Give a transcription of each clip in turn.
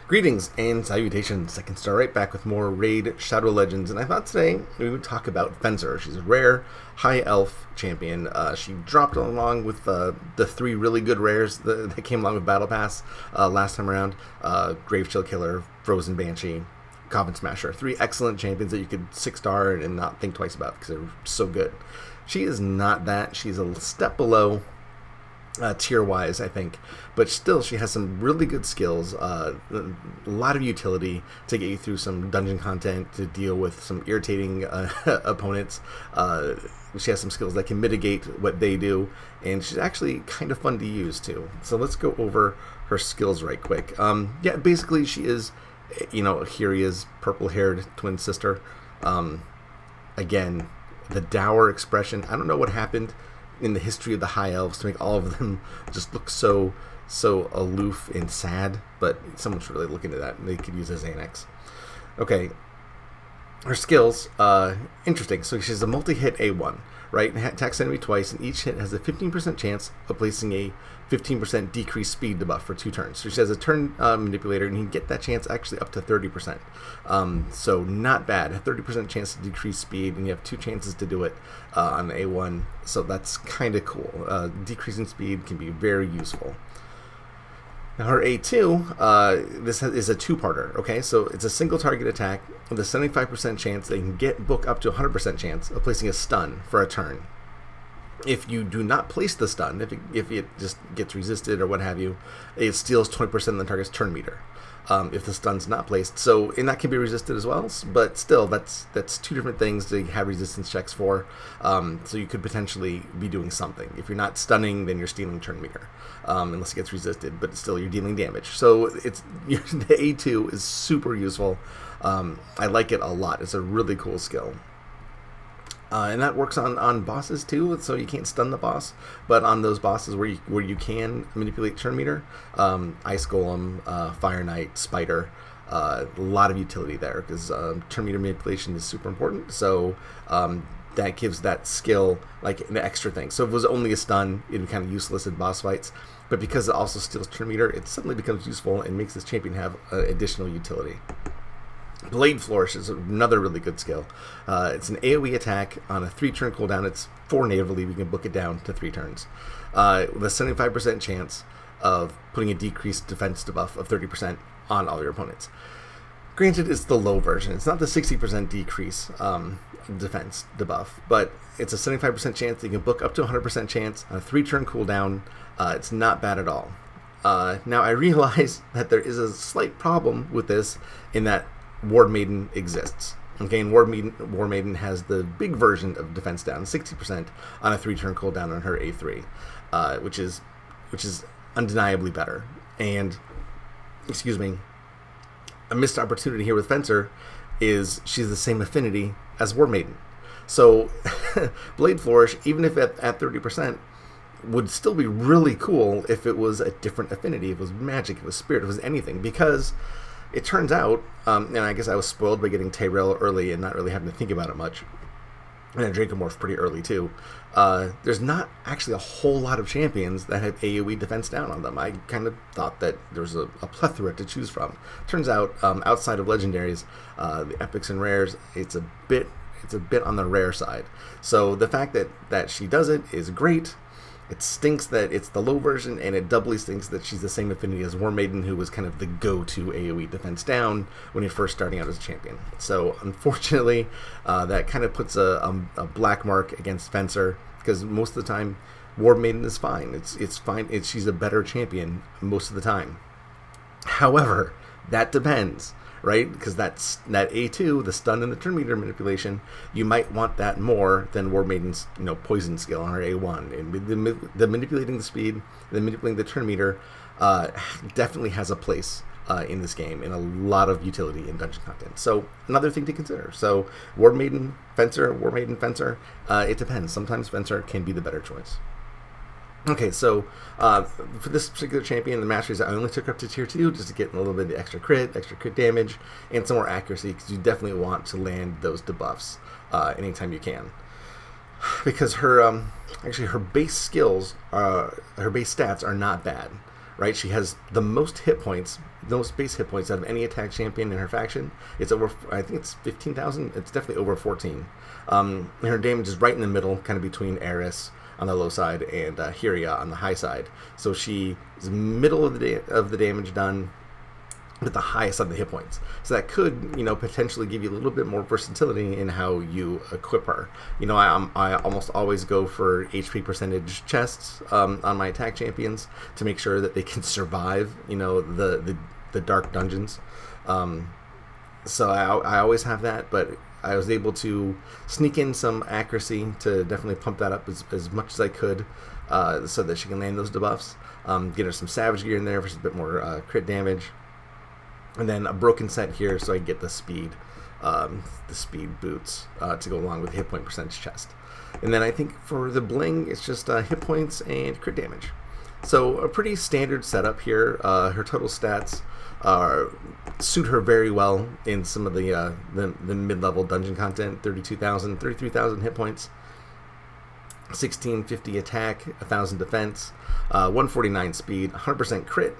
Greetings and salutations. I can start right back with more Raid Shadow Legends, and I thought today we would talk about Fencer. She's a rare high elf champion. She dropped along with the three really good rares that came along with Battle Pass last time around. Grave Chill Killer, Frozen Banshee, Coffin Smasher. Three excellent champions that you could 6-star and not think twice about because they're so good. She is not that. She's a step below tier-wise, I think, but still she has some really good skills, a lot of utility to get you through some dungeon content, to deal with some irritating opponents. She has some skills that can mitigate what they do, and she's actually kind of fun to use too. So let's go over her skills right quick. Yeah, basically she is, Hiria's purple-haired twin sister. Again, the dour expression, I don't know what happened in the history of the high elves to make all of them just look so aloof and sad, but someone should really look into that. They could use a Xanax. Okay, her skills, interesting. So she's a multi-hit A1, right? Attacks enemy twice, and each hit has a 15% chance of placing a 15% decreased speed debuff for 2 turns. So she has a turn manipulator, and you can get that chance actually up to 30%. So not bad. A 30% chance to decrease speed, and you have 2 chances to do it on the A1. So that's kind of cool. Decreasing speed can be very useful. Now her A2, this is a 2-parter, okay? So it's a single target attack with a 75% chance they can book up to 100% chance of placing a stun for a turn. If you do not place the stun, if it just gets resisted or what have you, it steals 20% of the target's turn meter. If the stun's not placed, and that can be resisted as well, but still, that's 2 different things to have resistance checks for. So you could potentially be doing something. If you're not stunning, then you're stealing turn meter, unless it gets resisted. But still, you're dealing damage. So the A2 is super useful. I like it a lot. It's a really cool skill. And that works on bosses too, so you can't stun the boss. But on those bosses where you can manipulate turn meter, Ice Golem, Fire Knight, Spider, a lot of utility there because turn meter manipulation is super important. So that gives that skill like an extra thing. So if it was only a stun, it'd be kind of useless in boss fights. But because it also steals turn meter, it suddenly becomes useful and makes this champion have additional utility. Blade Flourish is another really good skill. It's an AoE attack on a 3-turn cooldown. It's 4 natively. We can book it down to 3 turns. With a 75% chance of putting a decreased defense debuff of 30% on all your opponents. Granted, it's the low version. It's not the 60% decrease defense debuff, but it's a 75% chance that you can book up to 100% chance on a 3-turn cooldown. It's not bad at all. Now, I realize that there is a slight problem with this in that Ward Maiden exists. Okay, and War Maiden has the big version of defense down, 60% on a 3-turn cooldown on her A3, which is undeniably better. And a missed opportunity here with Fencer is she's the same affinity as War Maiden. So Blade Flourish, even if at 30%, would still be really cool if it was a different affinity. If it was magic, if it was spirit, if it was anything, because it turns out, and I guess I was spoiled by getting Tyrell early and not really having to think about it much, and I Dracomorph pretty early too. There's not actually a whole lot of champions that have AoE defense down on them. I kind of thought that there was a plethora to choose from. Turns out, outside of legendaries, the epics and rares, it's a bit on the rare side. So the fact that she does it is great. It stinks that it's the low version, and it doubly stinks that she's the same affinity as War Maiden, who was kind of the go-to AoE defense down when you're first starting out as a champion. So, unfortunately, that kind of puts a black mark against Fencer, because most of the time, War Maiden is fine. It's fine. She's a better champion most of the time. However, that depends, right? Because that A2, the stun and the turn meter manipulation, you might want that more than War Maiden's poison skill on her A1. And the manipulating the speed, the manipulating the turn meter, definitely has a place in this game and a lot of utility in dungeon content. So another thing to consider. So War Maiden, Fencer, it depends. Sometimes Fencer can be the better choice. Okay, so for this particular champion, the masteries, I only took her up to tier 2 just to get a little bit of extra crit damage, and some more accuracy, because you definitely want to land those debuffs anytime you can. Because her base skills, her base stats are not bad, right? She has the most hit points, the most base hit points out of any attack champion in her faction. It's over, I think it's 15,000. It's definitely over 14. Her damage is right in the middle, kind of between Eris on the low side and Hyria on the high side. So she is middle of the damage done, with the highest of the hit points. So that could, potentially give you a little bit more versatility in how you equip her. I almost always go for HP percentage chests on my attack champions to make sure that they can survive, the dark dungeons. So I always have that, but I was able to sneak in some accuracy to definitely pump that up as much as I could, so that she can land those debuffs. Get her some Savage Gear in there for a bit more crit damage. And then a broken set here so I get the speed boots to go along with the hit point percentage chest. And then I think for the bling, it's just hit points and crit damage. So a pretty standard setup here. Her total stats suit her very well in some of the mid-level dungeon content. 33,000 hit points, 1650 attack, 1000 defense, 149 speed, 100% crit,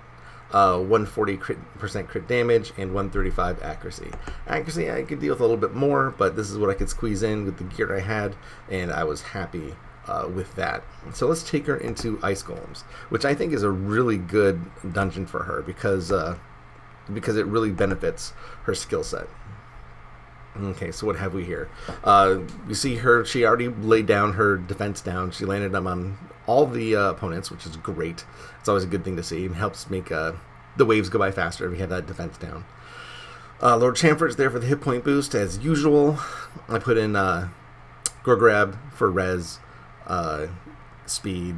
140% crit damage, and 135 accuracy. Accuracy I could deal with a little bit more, but this is what I could squeeze in with the gear I had, and I was happy with that. So let's take her into Ice Golems, which I think is a really good dungeon for her because it really benefits her skill set. Okay, so what have we here? You see her, she already laid down her defense down. She landed them on all the opponents, which is great. It's always a good thing to see. It helps make the waves go by faster if you have that defense down. Lord Chamfer's there for the hit point boost, as usual. I put in Gorgrab for res, speed.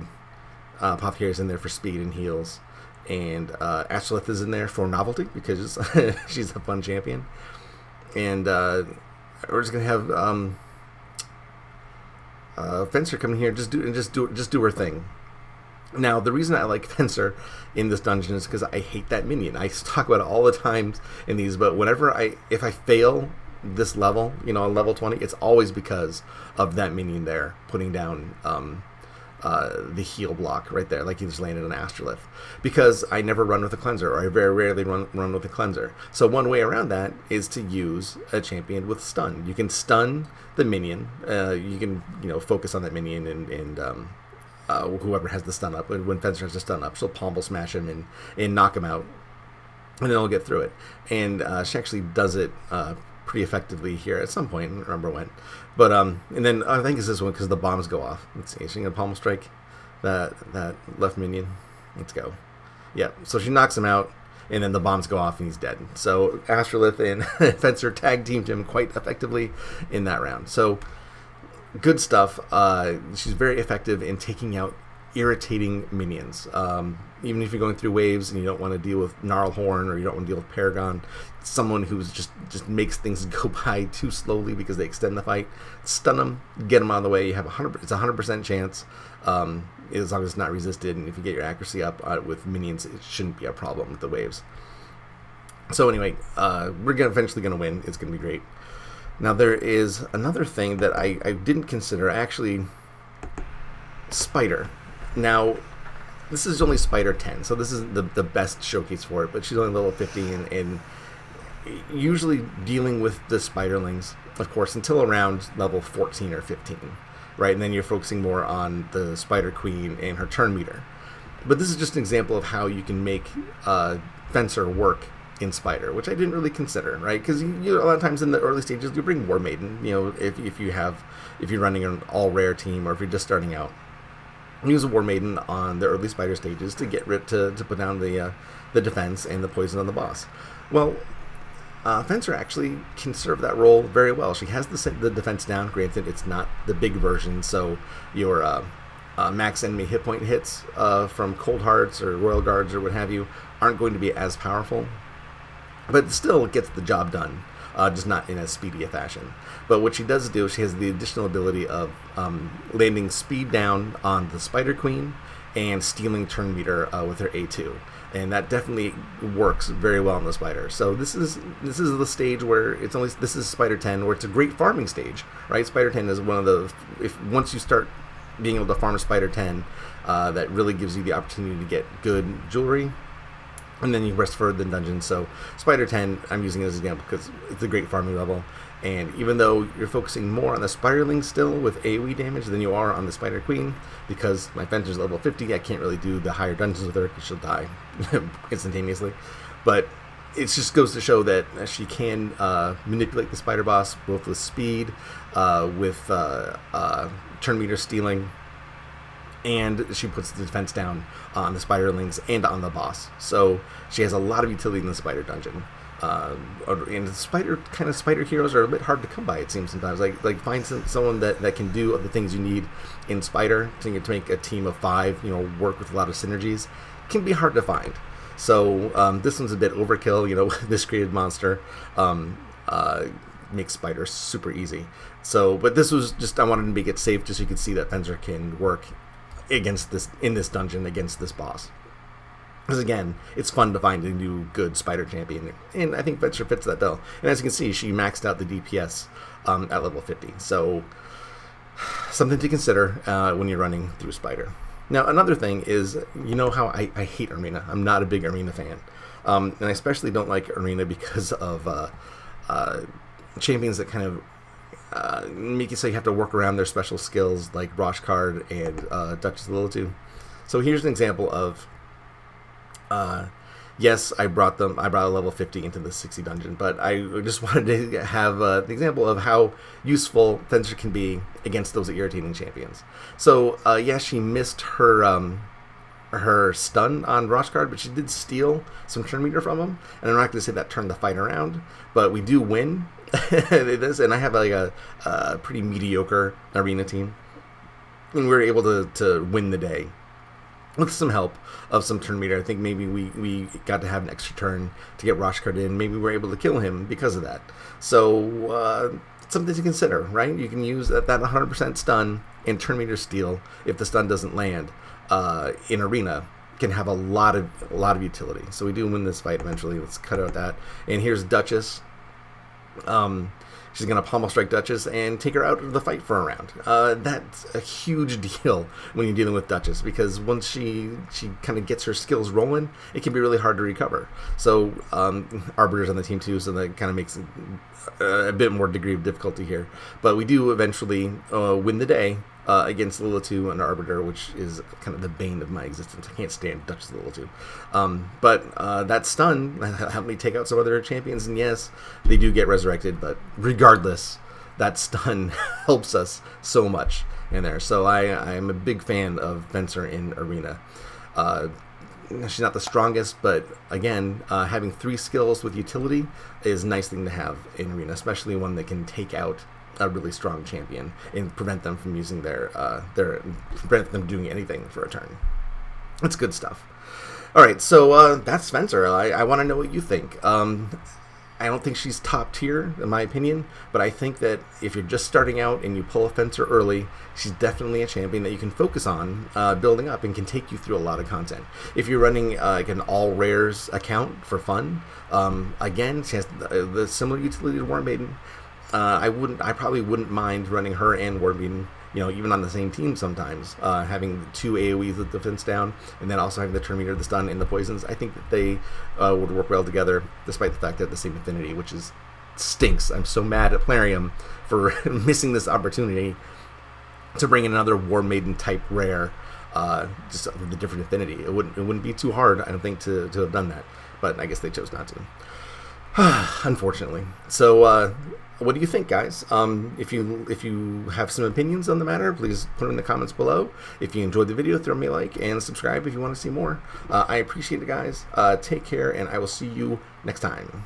Apothecary's in there for speed and heals. And Astrolith is in there for novelty, because she's a fun champion. And we're just gonna have Fencer come in here, just do her thing. Now, the reason I like Fencer in this dungeon is because I hate that minion. I talk about it all the time in these, but if I fail this level, on level 20, it's always because of that minion there putting down the heal block right there, like he just landed an Astrolith, because I never run with a cleanser, or I very rarely run with a cleanser. So one way around that is to use a champion with stun. You can stun the minion. You can focus on that minion and whoever has the stun up. When Fencer has the stun up, she'll pommel smash him and knock him out, and then I'll get through it. And she actually does it pretty effectively here at some point. I don't remember when. But and then I think it's this one because the bombs go off. Let's see. Is she gonna pommel strike that left minion? Let's go. Yeah. So she knocks him out, and then the bombs go off and he's dead. So Astrolith and Fencer tag teamed him quite effectively in that round. So good stuff. She's very effective in taking out irritating minions. Even if you're going through waves and you don't want to deal with Gnarlhorn, or you don't want to deal with Paragon, someone who's just makes things go by too slowly because they extend the fight, stun them, get them out of the way. You have it's 100% chance, as long as it's not resisted, and if you get your accuracy up with minions, it shouldn't be a problem with the waves. So anyway, we're eventually going to win. It's going to be great. Now there is another thing that I didn't consider, actually. Spider. Now, this is only Spider 10, so this is the best showcase for it, but she's only level 50, and usually dealing with the Spiderlings, of course, until around level 14 or 15, right? And then you're focusing more on the Spider Queen and her turn meter. But this is just an example of how you can make Fencer work in Spider, which I didn't really consider, right? Because a lot of times in the early stages, you bring War Maiden, if you're running an all-rare team, or if you're just starting out. Use a War Maiden on the early Spider stages to get ripped to put down the defense and the poison on the boss. Well, Fencer actually can serve that role very well. She has the defense down. Granted, it's not the big version, so your max enemy hit point hits from Cold Hearts or Royal Guards or what have you aren't going to be as powerful, but it still gets the job done. Just not in as speedy a fashion. But what she does do, she has the additional ability of landing speed down on the Spider Queen and stealing turn meter with her A2, and that definitely works very well on the Spider. So this is the stage where this is Spider 10, where it's a great farming stage, right? Spider 10 is one of the once you start being able to farm Spider 10 that really gives you the opportunity to get good jewelry. And then you rest for the dungeon. So Spider 10, I'm using it as an example because it's a great farming level. And even though you're focusing more on the Spiderling still with AoE damage than you are on the Spider Queen, because my Fencer's level 50, I can't really do the higher dungeons with her because she'll die instantaneously. But it just goes to show that she can manipulate the Spider Boss both with speed, with turn meter stealing, and she puts the defense down on the Spiderlings and on the boss. So she has a lot of utility in the Spider dungeon. And the spider heroes are a bit hard to come by, it seems sometimes. Like find someone that can do the things you need in Spider to make a team of 5, work with a lot of synergies, can be hard to find. So this one's a bit overkill. This created monster makes Spider super easy. So, but this was just, I wanted to make it safe just so you could see that Fencer can work against in this dungeon against this boss. Because again, it's fun to find a new good Spider champion, and I think Fencer fits that bill. And as you can see, she maxed out the DPS at level 50. So something to consider when you're running through Spider. Now, another thing is, how I hate Arena. I'm not a big Arena fan. And I especially don't like Arena because of champions that kind of make you so you have to work around their special skills, like Roshcard and Duchess Lilitu. So here's an example of, yes, I brought a level 50 into the 60 dungeon, but I just wanted to have an example of how useful Fencer can be against those irritating champions. So, yeah, she missed her stun on Roshcard, but she did steal some turn meter from him, and I'm not going to say that turned the fight around, but we do win. And I have like a pretty mediocre Arena team, and we were able to win the day with some help of some turn meter. I think maybe we got to have an extra turn to get Roshcard in. Maybe we were able to kill him because of that. So something to consider, right? You can use that 100% stun and turn meter steal if the stun doesn't land in Arena. Can have a lot of utility. So we do win this fight eventually. Let's cut out that. And here's Duchess. She's going to pommel strike Duchess and take her out of the fight for a round. That's a huge deal when you're dealing with Duchess, because once she kind of gets her skills rolling, it can be really hard to recover. So Arbiter's on the team too, so that kind of makes a bit more degree of difficulty here. But we do eventually win the day against Lilitu and Arbiter, which is kind of the bane of my existence. I can't stand Duchess Lilitu. But that stun helped me take out some other champions, and yes, they do get resurrected, but regardless, that stun helps us so much in there. So I am a big fan of Fencer in Arena. She's not the strongest, but again, having 3 skills with utility is a nice thing to have in Arena, especially one that can take out a really strong champion and prevent them from using prevent them doing anything for a turn. It's good stuff. All right, so that's Fencer. I want to know what you think. I don't think she's top tier, in my opinion, but I think that if you're just starting out and you pull a Fencer early, she's definitely a champion that you can focus on building up and can take you through a lot of content. If you're running like an all rares account for fun, again, she has the similar utility to War Maiden. I probably wouldn't mind running her and War Maiden, even on the same team sometimes, having 2 AoEs with defense down, and then also having the turn meter, the stun, and the poisons. I think that they would work well together, despite the fact that the same affinity, which stinks. I'm so mad at Plarium for missing this opportunity to bring in another War Maiden type rare, just with a different affinity. It wouldn't be too hard, I don't think, to have done that, but I guess they chose not to. Unfortunately. So, what do you think, guys? If you have some opinions on the matter, please put them in the comments below. If you enjoyed the video, throw me a like and subscribe if you want to see more. I appreciate it, guys. Take care, and I will see you next time.